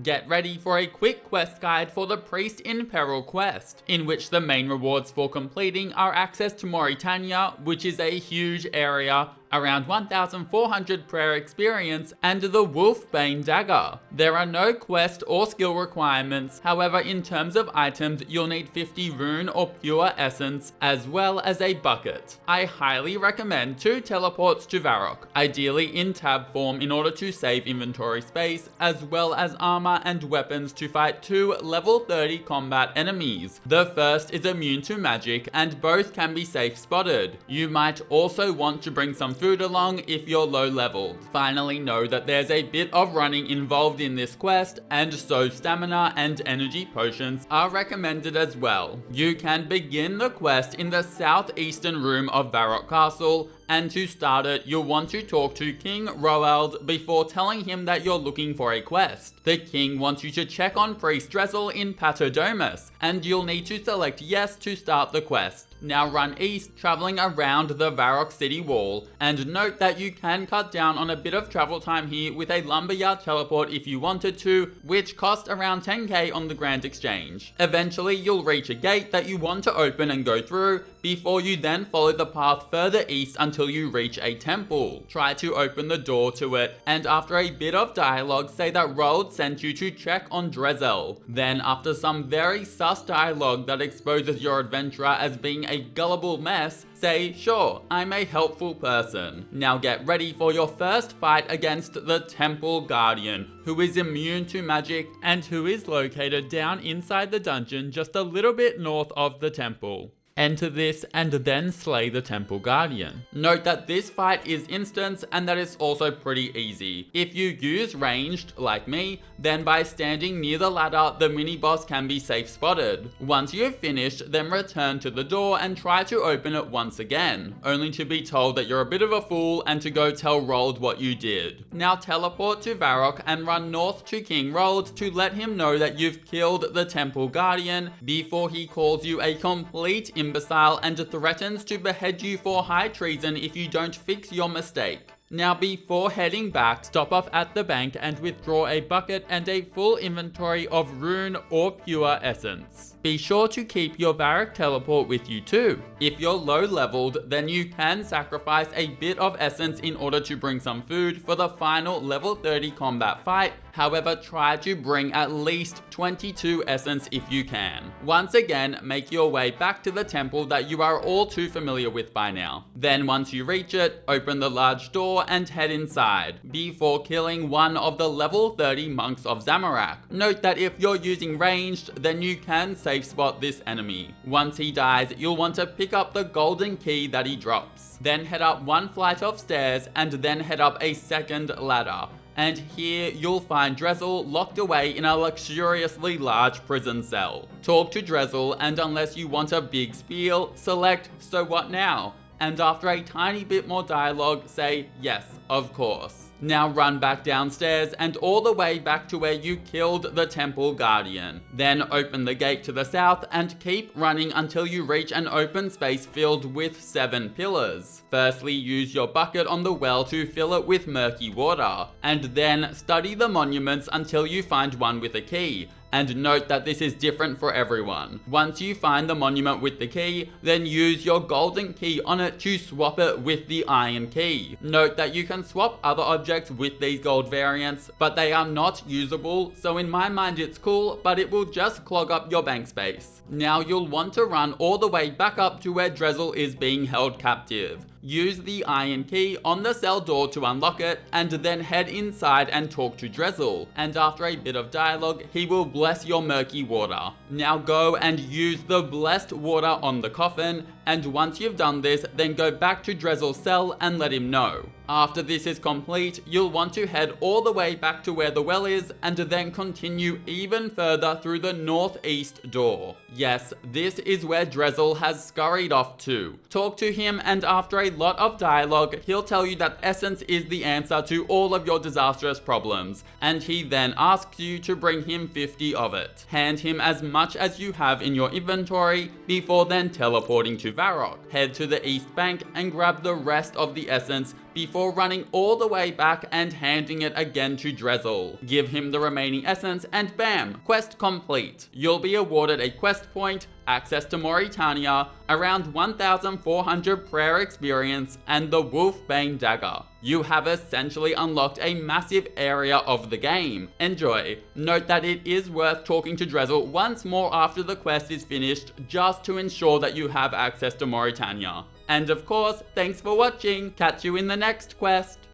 get ready for a quick quest guide for the Priest in Peril Quest, in which the main rewards for completing are access to Morytania, which is a huge area, around 1,400 prayer experience, and the Wolfbane Dagger. There are no quest or skill requirements, however in terms of items you'll need 50 rune or pure essence, as well as a bucket. I highly recommend 2 teleports to Varrock, ideally in tab form in order to save inventory space, as well as armor and weapons to fight 2 level 30 combat enemies. The first is immune to magic and both can be safe spotted. You might also want to bring some food along if you're low leveled. Finally, know that there's a bit of running involved in this quest, and so stamina and energy potions are recommended as well. You can begin the quest in the southeastern room of Varrock Castle, and to start it, you'll want to talk to King Roald before telling him that you're looking for a quest. The king wants you to check on Priest Dressel in Patodomus, and you'll need to select yes to start the quest. Now run east, traveling around the Varrock city wall, and note that you can cut down on a bit of travel time here with a lumberyard teleport if you wanted to, which cost around 10k on the Grand Exchange. Eventually you'll reach a gate that you want to open and go through, before you then follow the path further east until you reach a temple. Try to open the door to it, and after a bit of dialogue say that Roald sent you to check on Dressel. Then after some very sus dialogue that exposes your adventurer as being a gullible mess, say, sure, I'm a helpful person. Now get ready for your first fight against the Temple Guardian, who is immune to magic and who is located down inside the dungeon just a little bit north of the temple. Enter this and then slay the Temple Guardian. Note that this fight is instant and that it's also pretty easy. If you use ranged, like me, then by standing near the ladder, the mini-boss can be safe spotted. Once you've finished, then return to the door and try to open it once again, only to be told that you're a bit of a fool and to go tell Roald what you did. Now teleport to Varrock and run north to King Roald to let him know that you've killed the Temple Guardian before he calls you a complete imbecile and threatens to behead you for high treason if you don't fix your mistake. Now before heading back, stop off at the bank and withdraw a bucket and a full inventory of rune or pure essence. Be sure to keep your Varrock teleport with you too. If you're low leveled, then you can sacrifice a bit of essence in order to bring some food for the final level 30 combat fight. However, try to bring at least 22 essence if you can. Once again, make your way back to the temple that you are all too familiar with by now. Then once you reach it, open the large door and head inside, before killing one of the level 30 monks of Zamorak. Note that if you're using ranged, then you can safe spot this enemy. Once he dies, you'll want to pick up the golden key that he drops. Then head up one flight of stairs and then head up a second ladder. And here you'll find Dressel locked away in a luxuriously large prison cell. Talk to Dressel, and unless you want a big spiel, select "So what now?" And after a tiny bit more dialogue, say "Yes, of course." Now run back downstairs and all the way back to where you killed the Temple Guardian. Then open the gate to the south and keep running until you reach an open space filled with 7 pillars. Firstly, use your bucket on the well to fill it with murky water, and then study the monuments until you find one with a key. And note that this is different for everyone. Once you find the monument with the key, then use your golden key on it to swap it with the iron key. Note that you can swap other objects with these gold variants, but they are not usable, so in my mind it's cool, but it will just clog up your bank space. Now you'll want to run all the way back up to where Dressel is being held captive. Use the iron key on the cell door to unlock it, and then head inside and talk to Dressel, and after a bit of dialogue, he will bless your murky water. Now go and use the blessed water on the coffin, and once you've done this, then go back to Dressel's cell and let him know. After this is complete, you'll want to head all the way back to where the well is, and then continue even further through the northeast door. Yes, this is where Dressel has scurried off to. Talk to him, and after a lot of dialogue, he'll tell you that essence is the answer to all of your disastrous problems, and he then asks you to bring him 50 of it. Hand him as much as you have in your inventory before then teleporting to Varrock. Head to the east bank and grab the rest of the essence before running all the way back and handing it again to Drezel. Give him the remaining essence and bam, quest complete. You'll be awarded a quest point, access to Morytania, around 1,400 prayer experience, and the Wolfbane Dagger. You have essentially unlocked a massive area of the game. Enjoy. Note that it is worth talking to Drezel once more after the quest is finished, just to ensure that you have access to Morytania. And of course, thanks for watching. Catch you in the next quest.